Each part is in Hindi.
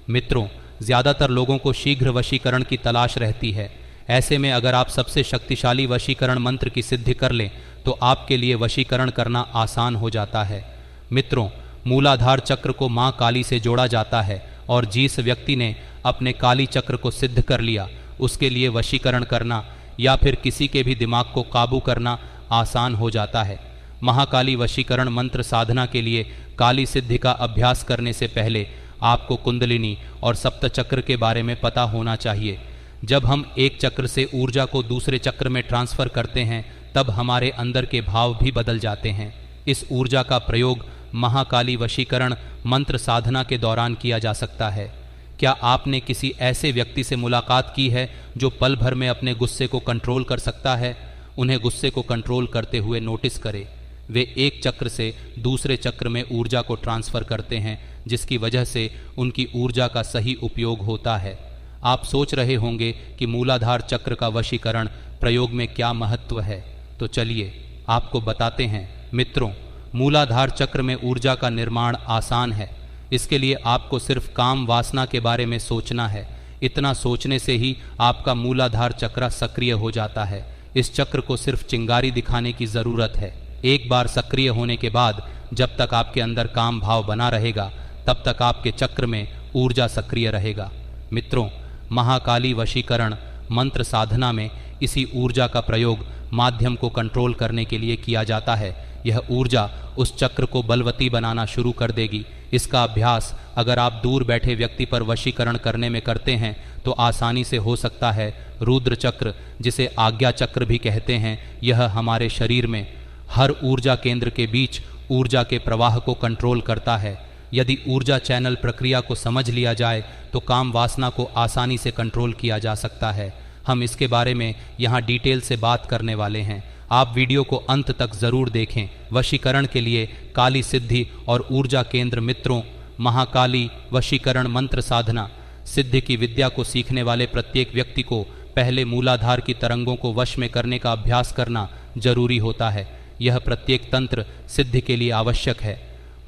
मित्रों, ज़्यादातर लोगों को शीघ्र वशीकरण की तलाश रहती है। ऐसे में अगर आप सबसे शक्तिशाली वशीकरण मंत्र की सिद्धि कर लें तो आपके लिए वशीकरण करना आसान हो जाता है। मित्रों, मूलाधार चक्र को माँ काली से जोड़ा जाता है और जिस व्यक्ति ने अपने काली चक्र को सिद्ध कर लिया उसके लिए वशीकरण करना या फिर किसी के भी दिमाग को काबू करना आसान हो जाता है। महाकाली वशीकरण मंत्र साधना के लिए काली सिद्धि का अभ्यास करने से पहले आपको कुंडलिनी और सप्त चक्र के बारे में पता होना चाहिए। जब हम एक चक्र से ऊर्जा को दूसरे चक्र में ट्रांसफ़र करते हैं तब हमारे अंदर के भाव भी बदल जाते हैं। इस ऊर्जा का प्रयोग महाकाली वशीकरण मंत्र साधना के दौरान किया जा सकता है। क्या आपने किसी ऐसे व्यक्ति से मुलाकात की है जो पल भर में अपने गुस्से को कंट्रोल कर सकता है? उन्हें गुस्से को कंट्रोल करते हुए नोटिस करें। वे एक चक्र से दूसरे चक्र में ऊर्जा को ट्रांसफ़र करते हैं जिसकी वजह से उनकी ऊर्जा का सही उपयोग होता है। आप सोच रहे होंगे कि मूलाधार चक्र का वशीकरण प्रयोग में क्या महत्व है, तो चलिए आपको बताते हैं। मित्रों, मूलाधार चक्र में ऊर्जा का निर्माण आसान है। इसके लिए आपको सिर्फ काम वासना के बारे में सोचना है। इतना सोचने से ही आपका मूलाधार चक्र सक्रिय हो जाता है। इस चक्र को सिर्फ चिंगारी दिखाने की ज़रूरत है। एक बार सक्रिय होने के बाद जब तक आपके अंदर काम भाव बना रहेगा तब तक आपके चक्र में ऊर्जा सक्रिय रहेगा। मित्रों, महाकाली वशीकरण मंत्र साधना में इसी ऊर्जा का प्रयोग माध्यम को कंट्रोल करने के लिए किया जाता है। यह ऊर्जा उस चक्र को बलवती बनाना शुरू कर देगी। इसका अभ्यास अगर आप दूर बैठे व्यक्ति पर वशीकरण करने में करते हैं तो आसानी से हो सकता है। रुद्र चक्र, जिसे आज्ञा चक्र भी कहते हैं, यह हमारे शरीर में हर ऊर्जा केंद्र के बीच ऊर्जा के प्रवाह को कंट्रोल करता है। यदि ऊर्जा चैनल प्रक्रिया को समझ लिया जाए तो काम वासना को आसानी से कंट्रोल किया जा सकता है। हम इसके बारे में यहाँ डिटेल से बात करने वाले हैं। आप वीडियो को अंत तक ज़रूर देखें। वशीकरण के लिए काली सिद्धि और ऊर्जा केंद्र। मित्रों, महाकाली वशीकरण मंत्र साधना सिद्धि की विद्या को सीखने वाले प्रत्येक व्यक्ति को पहले मूलाधार की तरंगों को वश में करने का अभ्यास करना जरूरी होता है। यह प्रत्येक तंत्र सिद्धि के लिए आवश्यक है।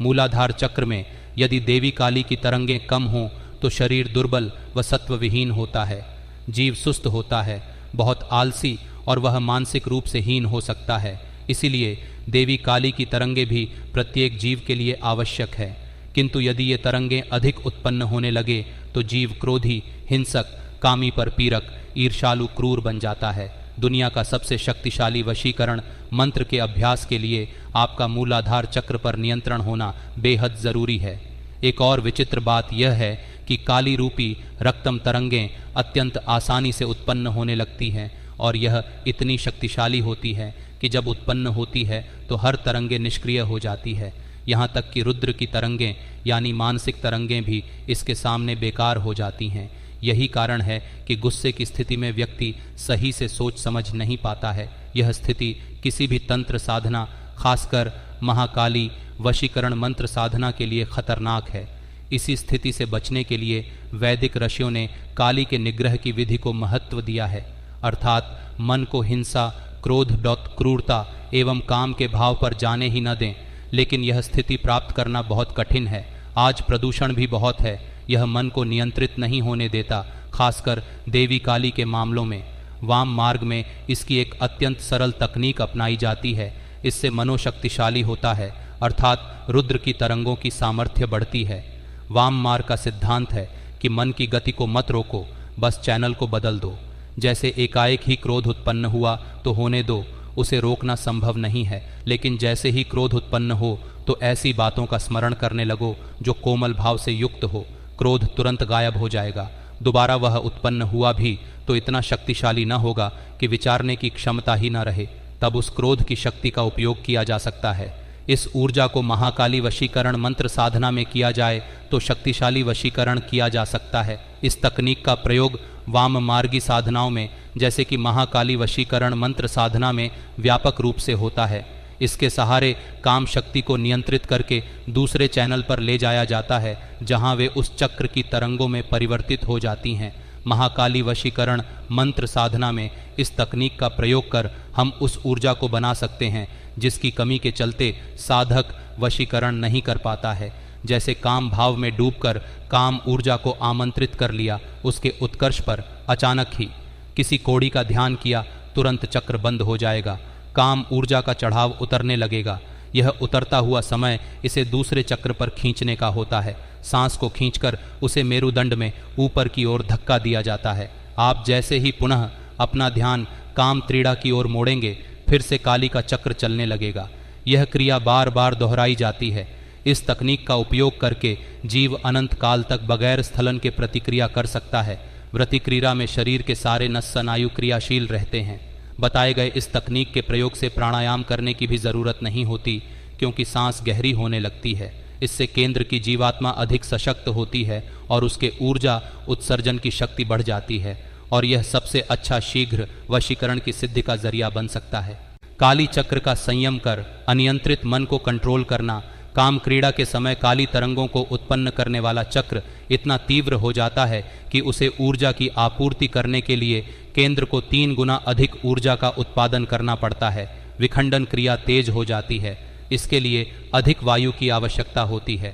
मूलाधार चक्र में यदि देवी काली की तरंगें कम हों तो शरीर दुर्बल व सत्वविहीन होता है। जीव सुस्त होता है, बहुत आलसी और वह मानसिक रूप से हीन हो सकता है। इसीलिए देवी काली की तरंगें भी प्रत्येक जीव के लिए आवश्यक है। किंतु यदि ये तरंगें अधिक उत्पन्न होने लगे तो जीव क्रोधी, हिंसक, कामी पर पीरक, ईर्ष्यालु, क्रूर बन जाता है। दुनिया का सबसे शक्तिशाली वशीकरण मंत्र के अभ्यास के लिए आपका मूलाधार चक्र पर नियंत्रण होना बेहद ज़रूरी है। एक और विचित्र बात यह है कि काली रूपी रक्तम तरंगें अत्यंत आसानी से उत्पन्न होने लगती हैं और यह इतनी शक्तिशाली होती है कि जब उत्पन्न होती है तो हर तरंगें निष्क्रिय हो जाती है। यहाँ तक कि रुद्र की तरंगें यानी मानसिक तरंगें भी इसके सामने बेकार हो जाती हैं। यही कारण है कि गुस्से की स्थिति में व्यक्ति सही से सोच समझ नहीं पाता है। यह स्थिति किसी भी तंत्र साधना, खासकर महाकाली वशीकरण मंत्र साधना के लिए खतरनाक है। इसी स्थिति से बचने के लिए वैदिक ऋषियों ने काली के निग्रह की विधि को महत्व दिया है, अर्थात मन को हिंसा, क्रोध, क्रूरता एवं काम के भाव पर जाने ही न दें। लेकिन यह स्थिति प्राप्त करना बहुत कठिन है। आज प्रदूषण भी बहुत है, यह मन को नियंत्रित नहीं होने देता, खासकर देवी काली के मामलों में। वाम मार्ग में इसकी एक अत्यंत सरल तकनीक अपनाई जाती है। इससे मनोशक्तिशाली होता है, अर्थात रुद्र की तरंगों की सामर्थ्य बढ़ती है। वाम मार्ग का सिद्धांत है कि मन की गति को मत रोको, बस चैनल को बदल दो। जैसे एकाएक ही क्रोध उत्पन्न हुआ तो होने दो, उसे रोकना संभव नहीं है। लेकिन जैसे ही क्रोध उत्पन्न हो तो ऐसी बातों का स्मरण करने लगो जो कोमल भाव से युक्त हो। क्रोध तुरंत गायब हो जाएगा। दोबारा वह उत्पन्न हुआ भी तो इतना शक्तिशाली न होगा कि विचारने की क्षमता ही न रहे। तब उस क्रोध की शक्ति का उपयोग किया जा सकता है। इस ऊर्जा को महाकाली वशीकरण मंत्र साधना में किया जाए तो शक्तिशाली वशीकरण किया जा सकता है। इस तकनीक का प्रयोग वाम मार्गी साधनाओं में, जैसे कि महाकाली वशीकरण मंत्र साधना में व्यापक रूप से होता है। इसके सहारे काम शक्ति को नियंत्रित करके दूसरे चैनल पर ले जाया जाता है, जहां वे उस चक्र की तरंगों में परिवर्तित हो जाती हैं। महाकाली वशीकरण मंत्र साधना में इस तकनीक का प्रयोग कर हम उस ऊर्जा को बना सकते हैं जिसकी कमी के चलते साधक वशीकरण नहीं कर पाता है। जैसे काम भाव में डूबकर काम ऊर्जा को आमंत्रित कर लिया, उसके उत्कर्ष पर अचानक ही किसी कौड़ी का ध्यान किया, तुरंत चक्र बंद हो जाएगा, काम ऊर्जा का चढ़ाव उतरने लगेगा। यह उतरता हुआ समय इसे दूसरे चक्र पर खींचने का होता है। सांस को खींचकर उसे मेरुदंड में ऊपर की ओर धक्का दिया जाता है। आप जैसे ही पुनः अपना ध्यान काम त्रीड़ा की ओर मोड़ेंगे, फिर से काली का चक्र चलने लगेगा। यह क्रिया बार बार दोहराई जाती है। इस तकनीक का उपयोग करके जीव अनंत काल तक बगैर स्थलन के प्रतिक्रिया कर सकता है। व्रतिक्रिया में शरीर के सारे नस स्नायु क्रियाशील रहते हैं। बताए गए इस तकनीक के प्रयोग से प्राणायाम करने की भी ज़रूरत नहीं होती, क्योंकि सांस गहरी होने लगती है। इससे केंद्र की जीवात्मा अधिक सशक्त होती है और उसके ऊर्जा उत्सर्जन की शक्ति बढ़ जाती है, और यह सबसे अच्छा शीघ्र वशीकरण की सिद्धि का जरिया बन सकता है। काली चक्र का संयम कर अनियंत्रित मन को कंट्रोल करना। काम क्रीड़ा के समय काली तरंगों को उत्पन्न करने वाला चक्र इतना तीव्र हो जाता है कि उसे ऊर्जा की आपूर्ति करने के लिए केंद्र को 3 गुना अधिक ऊर्जा का उत्पादन करना पड़ता है। विखंडन क्रिया तेज हो जाती है। इसके लिए अधिक वायु की आवश्यकता होती है।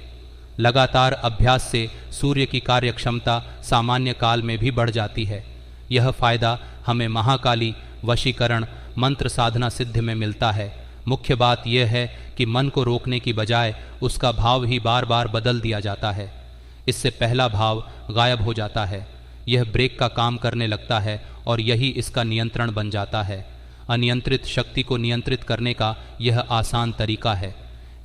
लगातार अभ्यास से सूर्य की कार्य क्षमता सामान्य काल में भी बढ़ जाती है। यह फायदा हमें महाकाली वशीकरण मंत्र साधना सिद्धि में मिलता है। मुख्य बात यह है कि मन को रोकने की बजाय उसका भाव ही बार बार बदल दिया जाता है। इससे पहला भाव गायब हो जाता है। यह ब्रेक का काम करने लगता है और यही इसका नियंत्रण बन जाता है। अनियंत्रित शक्ति को नियंत्रित करने का यह आसान तरीका है।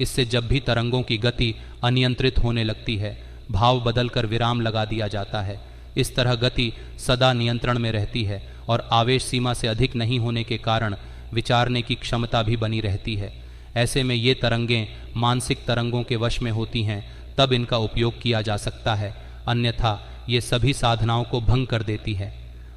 इससे जब भी तरंगों की गति अनियंत्रित होने लगती है, भाव बदलकर विराम लगा दिया जाता है। इस तरह गति सदा नियंत्रण में रहती है और आवेश सीमा से अधिक नहीं होने के कारण विचारने की क्षमता भी बनी रहती है। ऐसे में ये तरंगें मानसिक तरंगों के वश में होती हैं, तब इनका उपयोग किया जा सकता है, अन्यथा ये सभी साधनाओं को भंग कर देती है।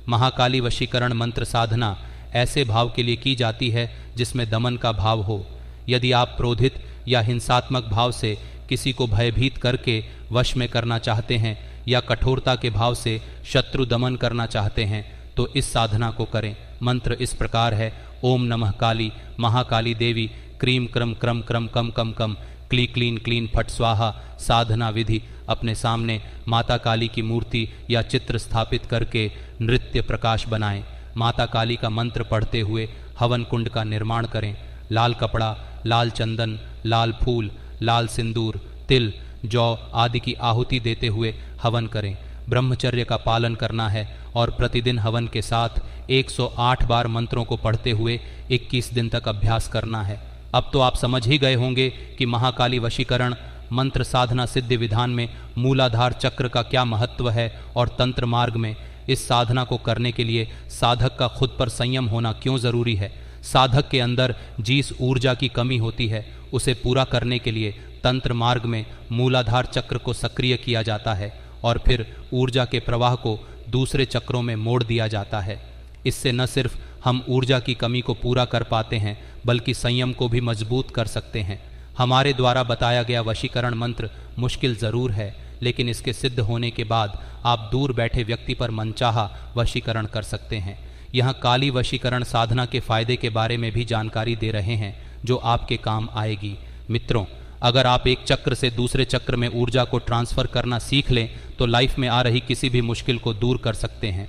महाकाली वशीकरण मंत्र साधना ऐसे भाव के लिए की जाती है जिसमें दमन का भाव हो। यदि आप क्रोधित या हिंसात्मक भाव से किसी को भयभीत करके वश में करना चाहते हैं या कठोरता के भाव से शत्रु दमन करना चाहते हैं, तो इस साधना को करें। मंत्र इस प्रकार है: ओम नमः काली महाकाली देवी क्रीम क्रम क्रम क्रम कम कम कम क्ली क्लीन क्लीन फट स्वाहा। साधना विधि: अपने सामने माता काली की मूर्ति या चित्र स्थापित करके नृत्य प्रकाश बनाएं। माता काली का मंत्र पढ़ते हुए हवन कुंड का निर्माण करें। लाल कपड़ा, लाल चंदन, लाल फूल, लाल सिंदूर, तिल, जौ आदि की आहुति देते हुए हवन करें। ब्रह्मचर्य का पालन करना है और प्रतिदिन हवन के साथ 108 बार मंत्रों को पढ़ते हुए 21 दिन तक अभ्यास करना है। अब तो आप समझ ही गए होंगे कि महाकाली वशीकरण मंत्र साधना सिद्धि विधान में मूलाधार चक्र का क्या महत्व है और तंत्र मार्ग में इस साधना को करने के लिए साधक का खुद पर संयम होना क्यों ज़रूरी है। साधक के अंदर जिस ऊर्जा की कमी होती है, उसे पूरा करने के लिए तंत्र मार्ग में मूलाधार चक्र को सक्रिय किया जाता है और फिर ऊर्जा के प्रवाह को दूसरे चक्रों में मोड़ दिया जाता है। इससे न सिर्फ हम ऊर्जा की कमी को पूरा कर पाते हैं, बल्कि संयम को भी मजबूत कर सकते हैं। हमारे द्वारा बताया गया वशीकरण मंत्र मुश्किल ज़रूर है, लेकिन इसके सिद्ध होने के बाद आप दूर बैठे व्यक्ति पर मनचाहा वशीकरण कर सकते हैं। यहाँ काली वशीकरण साधना के फायदे के बारे में भी जानकारी दे रहे हैं, जो आपके काम आएगी। मित्रों, अगर आप एक चक्र से दूसरे चक्र में ऊर्जा को ट्रांसफ़र करना सीख लें तो लाइफ में आ रही किसी भी मुश्किल को दूर कर सकते हैं।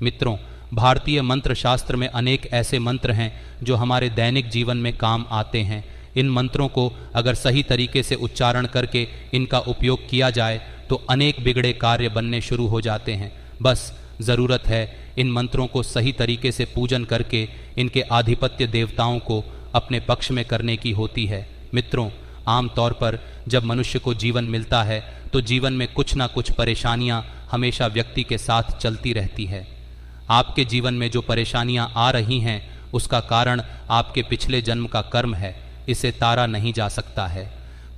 मित्रों, भारतीय मंत्र शास्त्र में अनेक ऐसे मंत्र हैं जो हमारे दैनिक जीवन में काम आते हैं। इन मंत्रों को अगर सही तरीके से उच्चारण करके इनका उपयोग किया जाए तो अनेक बिगड़े कार्य बनने शुरू हो जाते हैं। बस ज़रूरत है इन मंत्रों को सही तरीके से पूजन करके इनके आधिपत्य देवताओं को अपने पक्ष में करने की होती है। मित्रों, आमतौर पर जब मनुष्य को जीवन मिलता है तो जीवन में कुछ ना कुछ परेशानियां हमेशा व्यक्ति के साथ चलती रहती है। आपके जीवन में जो परेशानियां आ रही हैं उसका कारण आपके पिछले जन्म का कर्म है। इसे तारा नहीं जा सकता है।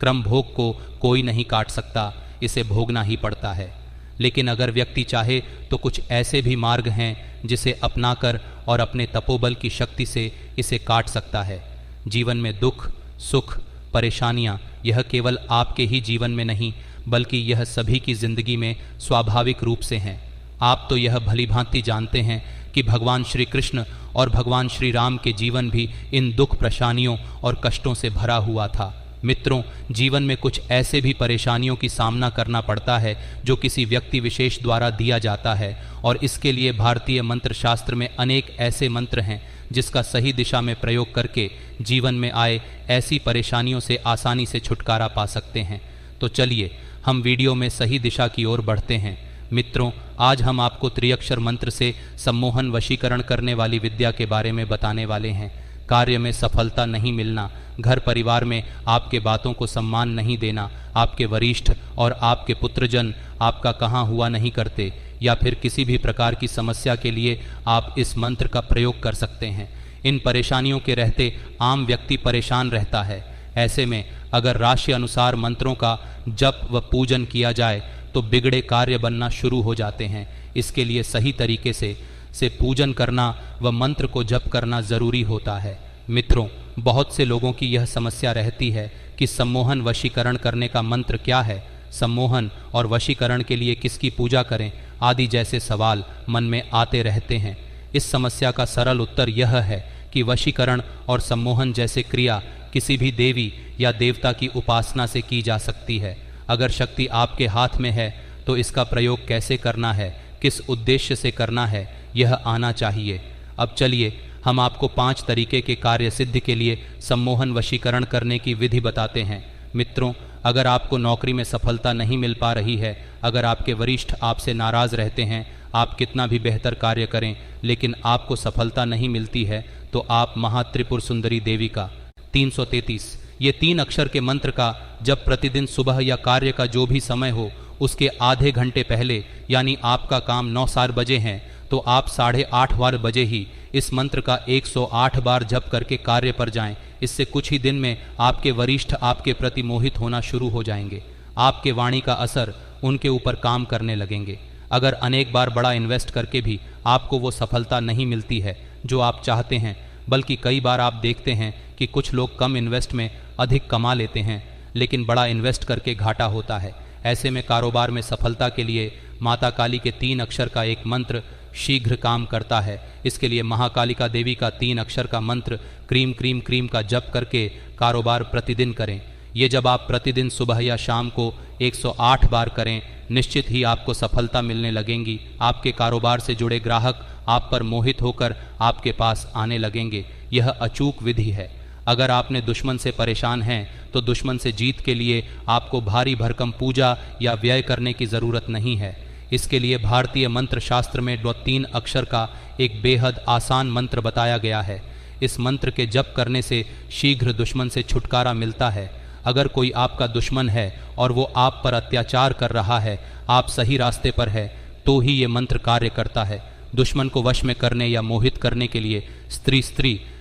क्रम भोग को कोई नहीं काट सकता, इसे भोगना ही पड़ता है। लेकिन अगर व्यक्ति चाहे तो कुछ ऐसे भी मार्ग हैं जिसे अपनाकर और अपने तपोबल की शक्ति से इसे काट सकता है। जीवन में दुख, सुख, परेशानियां यह केवल आपके ही जीवन में नहीं बल्कि यह सभी की जिंदगी में स्वाभाविक रूप से हैं। आप तो यह भलीभांति जानते हैं कि भगवान श्री कृष्ण और भगवान श्री राम के जीवन भी इन दुख, परेशानियों और कष्टों से भरा हुआ था। मित्रों, जीवन में कुछ ऐसे भी परेशानियों की सामना करना पड़ता है जो किसी व्यक्ति विशेष द्वारा दिया जाता है, और इसके लिए भारतीय मंत्र शास्त्र में अनेक ऐसे मंत्र हैं जिसका सही दिशा में प्रयोग करके जीवन में आए ऐसी परेशानियों से आसानी से छुटकारा पा सकते हैं। तो चलिए हम वीडियो में सही दिशा की ओर बढ़ते हैं। मित्रों, आज हम आपको त्रिअक्षर मंत्र से सम्मोहन वशीकरण करने वाली विद्या के बारे में बताने वाले हैं। कार्य में सफलता नहीं मिलना, घर परिवार में आपके बातों को सम्मान नहीं देना, आपके वरिष्ठ और आपके पुत्रजन आपका कहाँ हुआ नहीं करते, या फिर किसी भी प्रकार की समस्या के लिए आप इस मंत्र का प्रयोग कर सकते हैं। इन परेशानियों के रहते आम व्यक्ति परेशान रहता है। ऐसे में अगर राशि अनुसार मंत्रों का जप व पूजन किया जाए तो बिगड़े कार्य बनना शुरू हो जाते हैं। इसके लिए सही तरीके से पूजन करना व मंत्र को जप करना ज़रूरी होता है। मित्रों, बहुत से लोगों की यह समस्या रहती है कि सम्मोहन वशीकरण करने का मंत्र क्या है, सम्मोहन और वशीकरण के लिए किसकी पूजा करें आदि जैसे सवाल मन में आते रहते हैं। इस समस्या का सरल उत्तर यह है कि वशीकरण और सम्मोहन जैसे क्रिया किसी भी देवी या देवता की उपासना से की जा सकती है। अगर शक्ति आपके हाथ में है तो इसका प्रयोग कैसे करना है, किस उद्देश्य से करना है, यह आना चाहिए। अब चलिए हम आपको 5 तरीके के कार्य सिद्धि के लिए सम्मोहन वशीकरण करने की विधि बताते हैं। मित्रों, अगर आपको नौकरी में सफलता नहीं मिल पा रही है, अगर आपके वरिष्ठ आपसे नाराज़ रहते हैं, आप कितना भी बेहतर कार्य करें लेकिन आपको सफलता नहीं मिलती है, तो आप महात्रिपुर सुंदरी देवी का 333 ये 3 अक्षर के मंत्र का जब प्रतिदिन सुबह या कार्य का जो भी समय हो उसके आधे घंटे पहले, यानी आपका काम 9 बजे हैं तो आप 8:30 बजे ही इस मंत्र का 108 बार जप करके कार्य पर जाएं। इससे कुछ ही दिन में आपके वरिष्ठ आपके प्रति मोहित होना शुरू हो जाएंगे। आपके वाणी का असर उनके ऊपर काम करने लगेंगे। अगर अनेक बार बड़ा इन्वेस्ट करके भी आपको वो सफलता नहीं मिलती है जो आप चाहते हैं, बल्कि कई बार आप देखते हैं कि कुछ लोग कम इन्वेस्ट में अधिक कमा लेते हैं लेकिन बड़ा इन्वेस्ट करके घाटा होता है। ऐसे में कारोबार में सफलता के लिए माता काली के 3 अक्षर का एक मंत्र शीघ्र काम करता है। इसके लिए महाकालिका देवी का 3 अक्षर का मंत्र क्रीम क्रीम क्रीम का जप करके कारोबार प्रतिदिन करें। ये जब आप प्रतिदिन सुबह या शाम को 108 बार करें, निश्चित ही आपको सफलता मिलने लगेंगी। आपके कारोबार से जुड़े ग्राहक आप पर मोहित होकर आपके पास आने लगेंगे। यह अचूक विधि है। अगर आपने दुश्मन से परेशान हैं तो दुश्मन से जीत के लिए आपको भारी भरकम पूजा या व्यय करने की ज़रूरत नहीं है। इसके लिए भारतीय मंत्र शास्त्र में 3 अक्षर का एक बेहद आसान मंत्र बताया गया है। इस मंत्र के जप करने से शीघ्र दुश्मन से छुटकारा मिलता है। अगर कोई आपका दुश्मन है और वो आप पर अत्याचार कर रहा है, आप सही रास्ते पर है, तो ही ये मंत्र कार्य करता है। दुश्मन को वश में करने या मोहित करने के लिए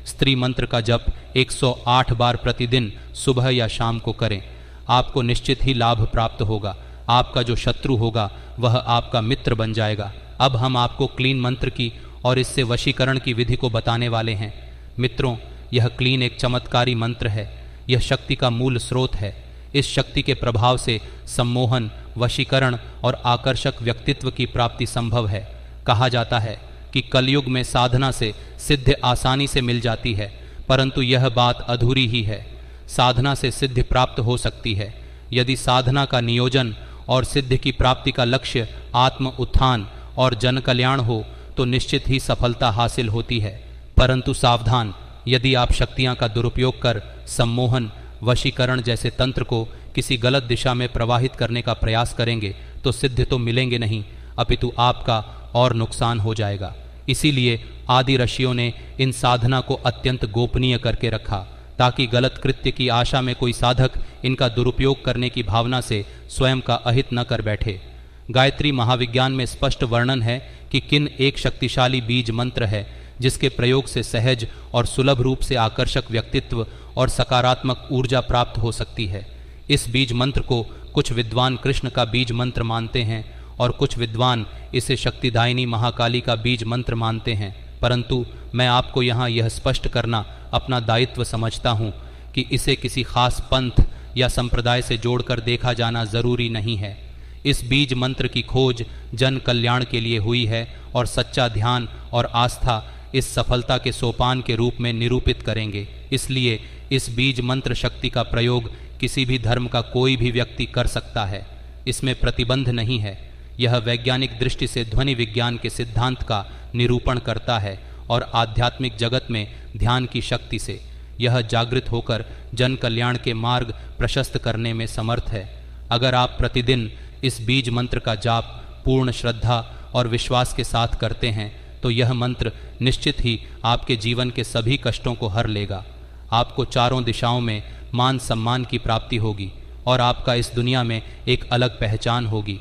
स्त्री मंत्र का जप 108 बार प्रतिदिन सुबह या शाम को करें। आपको निश्चित ही लाभ प्राप्त होगा। आपका जो शत्रु होगा वह आपका मित्र बन जाएगा। अब हम आपको क्लीन मंत्र की और इससे वशीकरण की विधि को बताने वाले हैं। मित्रों, यह क्लीन एक चमत्कारी मंत्र है। यह शक्ति का मूल स्रोत है। इस शक्ति के प्रभाव से सम्मोहन, वशीकरण और आकर्षक व्यक्तित्व की प्राप्ति संभव है। कहा जाता है कि कलयुग में साधना से सिद्धि आसानी से मिल जाती है, परंतु यह बात अधूरी ही है। साधना से सिद्धि प्राप्त हो सकती है। यदि साधना का नियोजन और सिद्धि की प्राप्ति का लक्ष्य आत्म उत्थान और जन कल्याण हो तो निश्चित ही सफलता हासिल होती है। परंतु सावधान, यदि आप शक्तियां का दुरुपयोग कर सम्मोहन, वशीकरण जैसे तंत्र को किसी गलत दिशा में प्रवाहित करने का प्रयास करेंगे तो सिद्धि तो मिलेंगे नहीं, अपितु आपका और नुकसान हो जाएगा। इसीलिए आदि ऋषियों ने इन साधना को अत्यंत गोपनीय करके रखा, ताकि गलत कृत्य की आशा में कोई साधक इनका दुरुपयोग करने की भावना से स्वयं का अहित न कर बैठे। गायत्री महाविज्ञान में स्पष्ट वर्णन है कि किन एक शक्तिशाली बीज मंत्र है जिसके प्रयोग से सहज और सुलभ रूप से आकर्षक व्यक्तित्व और सकारात्मक ऊर्जा प्राप्त हो सकती है। इस बीज मंत्र को कुछ विद्वान कृष्ण का बीज मंत्र मानते हैं और कुछ विद्वान इसे शक्तिदायिनी महाकाली का बीज मंत्र मानते हैं। परंतु मैं आपको यहाँ यह स्पष्ट करना अपना दायित्व समझता हूँ कि इसे किसी खास पंथ या संप्रदाय से जोड़कर देखा जाना जरूरी नहीं है। इस बीज मंत्र की खोज जन कल्याण के लिए हुई है और सच्चा ध्यान और आस्था इस सफलता के सोपान के रूप में निरूपित करेंगे। इसलिए इस बीज मंत्र शक्ति का प्रयोग किसी भी धर्म का कोई भी व्यक्ति कर सकता है। इसमें प्रतिबंध नहीं है। यह वैज्ञानिक दृष्टि से ध्वनि विज्ञान के सिद्धांत का निरूपण करता है और आध्यात्मिक जगत में ध्यान की शक्ति से यह जागृत होकर जन कल्याण के मार्ग प्रशस्त करने में समर्थ है। अगर आप प्रतिदिन इस बीज मंत्र का जाप पूर्ण श्रद्धा और विश्वास के साथ करते हैं तो यह मंत्र निश्चित ही आपके जीवन के सभी कष्टों को हर लेगा। आपको चारों दिशाओं में मान सम्मान की प्राप्ति होगी और आपका इस दुनिया में एक अलग पहचान होगी।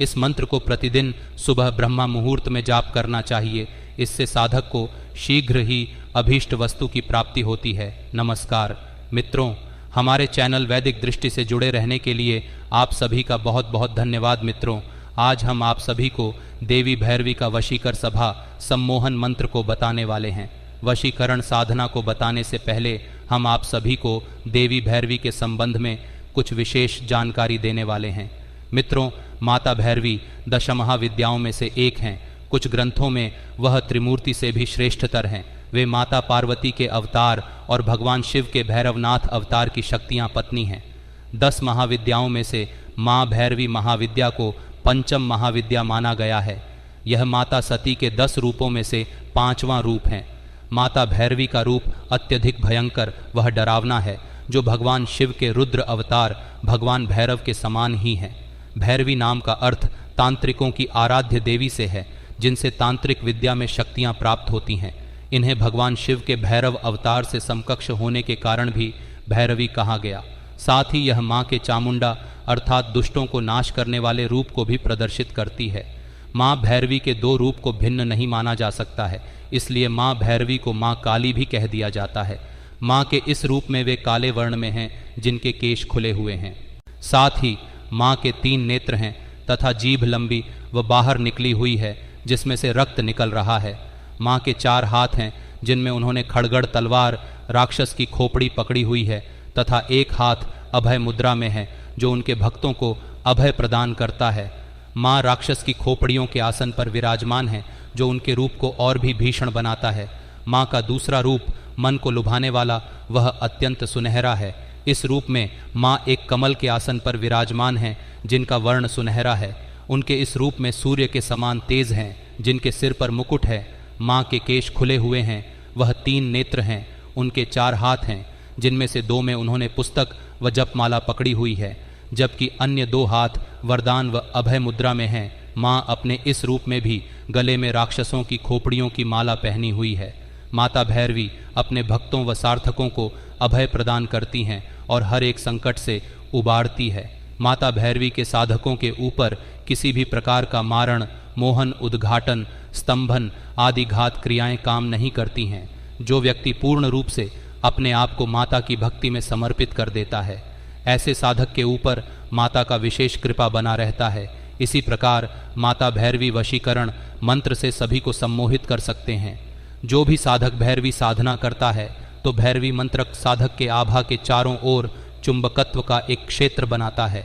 इस मंत्र को प्रतिदिन सुबह ब्रह्मा मुहूर्त में जाप करना चाहिए। इससे साधक को शीघ्र ही अभीष्ट वस्तु की प्राप्ति होती है। नमस्कार मित्रों, हमारे चैनल वैदिक दृष्टि से जुड़े रहने के लिए आप सभी का बहुत बहुत धन्यवाद। मित्रों, आज हम आप सभी को देवी भैरवी का वशीकर सभा सम्मोहन मंत्र को बताने वाले हैं। वशीकरण साधना को बताने से पहले हम आप सभी को देवी भैरवी के संबंध में कुछ विशेष जानकारी देने वाले हैं। मित्रों, माता भैरवी दश महाविद्याओं में से एक हैं। कुछ ग्रंथों में वह त्रिमूर्ति से भी श्रेष्ठतर हैं। वे माता पार्वती के अवतार और भगवान शिव के भैरवनाथ अवतार की शक्तियाँ पत्नी हैं। 10 महाविद्याओं में से माँ भैरवी महाविद्या को पंचम महाविद्या माना गया है। यह माता सती के 10 रूपों में से 5वां रूप है। माता भैरवी का रूप अत्यधिक भयंकर वह डरावना है, जो भगवान शिव के रुद्र अवतार भगवान भैरव के समान ही है। भैरवी नाम का अर्थ तांत्रिकों की आराध्य देवी से है, जिनसे तांत्रिक विद्या में शक्तियाँ प्राप्त होती हैं। इन्हें भगवान शिव के भैरव अवतार से समकक्ष होने के कारण भी भैरवी कहा गया। साथ ही यह माँ के चामुंडा अर्थात दुष्टों को नाश करने वाले रूप को भी प्रदर्शित करती है। माँ भैरवी के 2 रूप को भिन्न नहीं माना जा सकता है, इसलिए माँ भैरवी को माँ काली भी कह दिया जाता है। माँ के इस रूप में वे काले वर्ण में हैं, जिनके केश खुले हुए हैं। साथ ही माँ के 3 नेत्र हैं तथा जीभ लंबी व बाहर निकली हुई है, जिसमें से रक्त निकल रहा है। माँ के 4 हाथ हैं, जिनमें उन्होंने खड़गड़ तलवार राक्षस की खोपड़ी पकड़ी हुई है तथा एक हाथ अभय मुद्रा में है, जो उनके भक्तों को अभय प्रदान करता है। माँ राक्षस की खोपड़ियों के आसन पर विराजमान है, जो उनके रूप को और भी भीषण बनाता है। माँ का दूसरा रूप मन को लुभाने वाला वह अत्यंत सुनहरा है। इस रूप में माँ एक कमल के आसन पर विराजमान हैं, जिनका वर्ण सुनहरा है। उनके इस रूप में सूर्य के समान तेज हैं, जिनके सिर पर मुकुट है। माँ के केश खुले हुए हैं। वह 3 नेत्र हैं। उनके 4 हाथ हैं, जिनमें से 2 में उन्होंने पुस्तक व जपमाला पकड़ी हुई है, जबकि अन्य 2 हाथ वरदान व अभय मुद्रा में हैं। माँ अपने इस रूप में भी गले में राक्षसों की खोपड़ियों की माला पहनी हुई है। माता भैरवी अपने भक्तों व सार्थकों को अभय प्रदान करती हैं और हर एक संकट से उबारती है। माता भैरवी के साधकों के ऊपर किसी भी प्रकार का मारण, मोहन, उद्घाटन, स्तंभन आदि घात क्रियाएं काम नहीं करती हैं। जो व्यक्ति पूर्ण रूप से अपने आप को माता की भक्ति में समर्पित कर देता है, ऐसे साधक के ऊपर माता का विशेष कृपा बना रहता है। इसी प्रकार माता भैरवी वशीकरण मंत्र से सभी को सम्मोहित कर सकते हैं। जो भी साधक भैरवी साधना करता है तो भैरवी मंत्र साधक के आभा के चारों ओर चुंबकत्व का एक क्षेत्र बनाता है,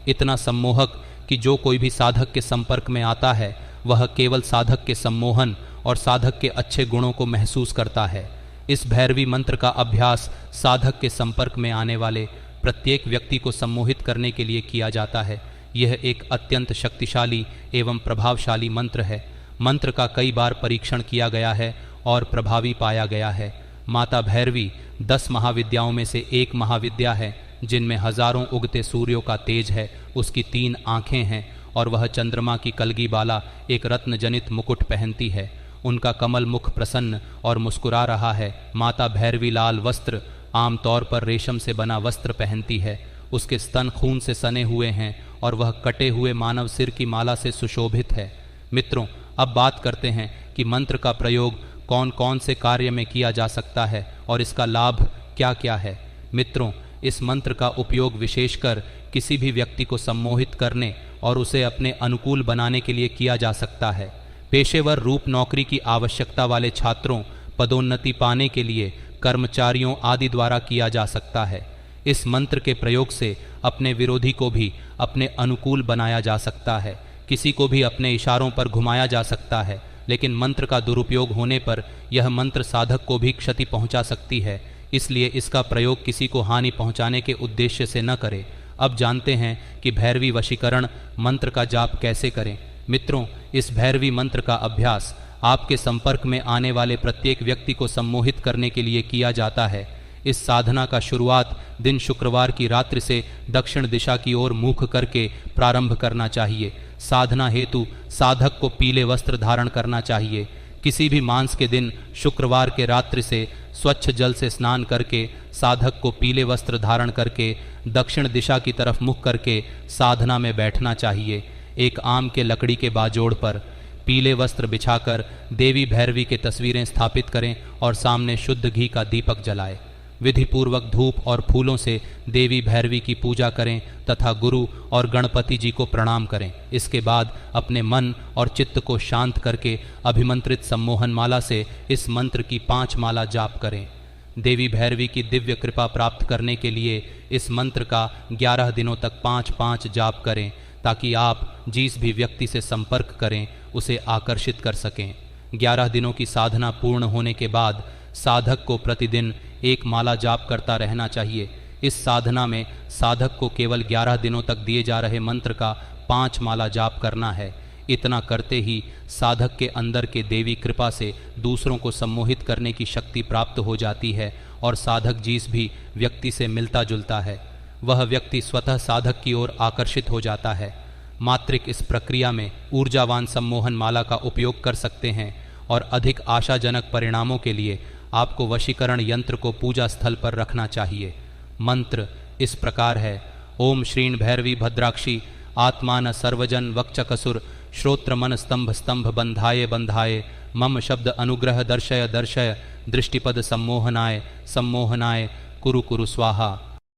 इतना सम्मोहक कि जो कोई भी साधक के संपर्क में आता है वह केवल साधक के सम्मोहन और साधक के अच्छे गुणों को महसूस करता है। इस भैरवी मंत्र का अभ्यास साधक के संपर्क में आने वाले प्रत्येक व्यक्ति को सम्मोहित करने के लिए किया जाता है। यह एक अत्यंत शक्तिशाली एवं प्रभावशाली मंत्र है। मंत्र का कई बार परीक्षण किया गया है और प्रभावी पाया गया है। माता भैरवी 10 महाविद्याओं में से एक महाविद्या है, जिनमें हजारों उगते सूर्यों का तेज है। उसकी 3 आँखें हैं और वह चंद्रमा की कलगी बाला एक रत्न जनित मुकुट पहनती है। उनका कमल मुख प्रसन्न और मुस्कुरा रहा है। माता भैरवी लाल वस्त्र, आमतौर पर रेशम से बना वस्त्र पहनती है। उसके स्तन खून से सने हुए हैं और वह कटे हुए मानव सिर की माला से सुशोभित है। मित्रों, अब बात करते हैं कि मंत्र का प्रयोग कौन कौन से कार्य में किया जा सकता है और इसका लाभ क्या क्या है। मित्रों, इस मंत्र का उपयोग विशेषकर किसी भी व्यक्ति को सम्मोहित करने और उसे अपने अनुकूल बनाने के लिए किया जा सकता है। पेशेवर रूप नौकरी की आवश्यकता वाले छात्रों, पदोन्नति पाने के लिए कर्मचारियों आदि द्वारा किया जा सकता है। इस मंत्र के प्रयोग से अपने विरोधी को भी अपने अनुकूल बनाया जा सकता है। किसी को भी अपने इशारों पर घुमाया जा सकता है, लेकिन मंत्र का दुरुपयोग होने पर यह मंत्र साधक को भी क्षति पहुंचा सकती है। इसलिए इसका प्रयोग किसी को हानि पहुंचाने के उद्देश्य से न करें। अब जानते हैं कि भैरवी वशीकरण मंत्र का जाप कैसे करें। मित्रों, इस भैरवी मंत्र का अभ्यास आपके संपर्क में आने वाले प्रत्येक व्यक्ति को सम्मोहित करने के लिए किया जाता है। इस साधना का शुरुआत दिन शुक्रवार की रात्रि से दक्षिण दिशा की ओर मुख करके प्रारंभ करना चाहिए। साधना हेतु साधक को पीले वस्त्र धारण करना चाहिए। किसी भी मांस के दिन शुक्रवार के रात्रि से स्वच्छ जल से स्नान करके साधक को पीले वस्त्र धारण करके दक्षिण दिशा की तरफ मुख करके साधना में बैठना चाहिए। एक आम के लकड़ी के बाजोड़ पर पीले वस्त्र बिछाकर देवी भैरवी की तस्वीरें स्थापित करें और सामने शुद्ध घी का दीपक जलाएं। विधि पूर्वक धूप और फूलों से देवी भैरवी की पूजा करें तथा गुरु और गणपति जी को प्रणाम करें। इसके बाद अपने मन और चित्त को शांत करके अभिमंत्रित सम्मोहन माला से इस मंत्र की 5 माला जाप करें। देवी भैरवी की दिव्य कृपा प्राप्त करने के लिए इस मंत्र का 11 दिनों तक 5-5 जाप करें, ताकि आप जिस भी व्यक्ति से संपर्क करें उसे आकर्षित कर सकें। 11 दिनों की साधना पूर्ण होने के बाद साधक को प्रतिदिन 1 माला जाप करता रहना चाहिए। इस साधना में साधक को केवल 11 दिनों तक दिए जा रहे मंत्र का 5 माला जाप करना है। इतना करते ही साधक के अंदर के देवी कृपा से दूसरों को सम्मोहित करने की शक्ति प्राप्त हो जाती है और साधक जिस भी व्यक्ति से मिलता जुलता है वह व्यक्ति स्वतः साधक की ओर आकर्षित हो जाता है। मात्रिक इस प्रक्रिया में ऊर्जावान सम्मोहन माला का उपयोग कर सकते हैं और अधिक आशाजनक परिणामों के लिए आपको वशीकरण यंत्र को पूजा स्थल पर रखना चाहिए। मंत्र इस प्रकार है: ओम श्रीं भैरवी भद्राक्षी आत्मान सर्वजन वक्षकसुर श्रोत्र मन स्तंभ स्तंभ बंधाये बंधाये मम शब्द अनुग्रह दर्शय दर्शय दृष्टिपद सम्मोहनाय सम्मोहनाय कुरु कुरु स्वाहा।